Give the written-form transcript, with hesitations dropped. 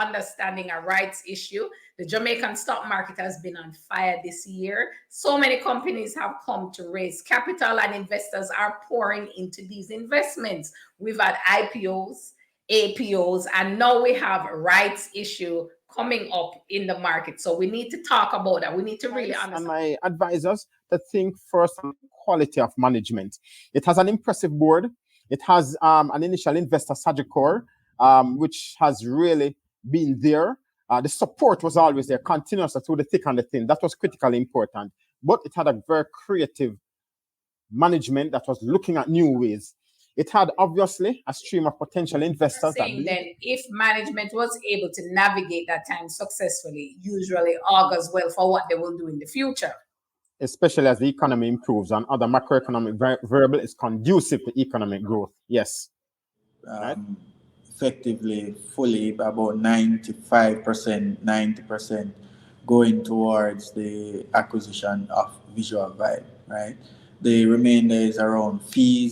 understanding a rights issue. The Jamaican stock market has been on fire this year. So many companies have come to raise capital and investors are pouring into these investments. We've had IPOs, APOs, and now we have a rights issue coming up in the market. So we need to talk about that. We need to really understand. And my advisors to think first on quality of management. It has an impressive board. It has an initial investor, Sagicor, which has really been there. The support was always there, continuous through the thick and the thin. That was critically important. But it had a very creative management that was looking at new ways. It had obviously a stream of potential investors. Saying then, if management was able to navigate that time successfully, usually augurs well for what they will do in the future. Especially as the economy improves and other macroeconomic variable is conducive to economic growth. Yes. Right? Effectively, fully about 95%, 90% going towards the acquisition of Visual Vibe, right? The remainder is around fees.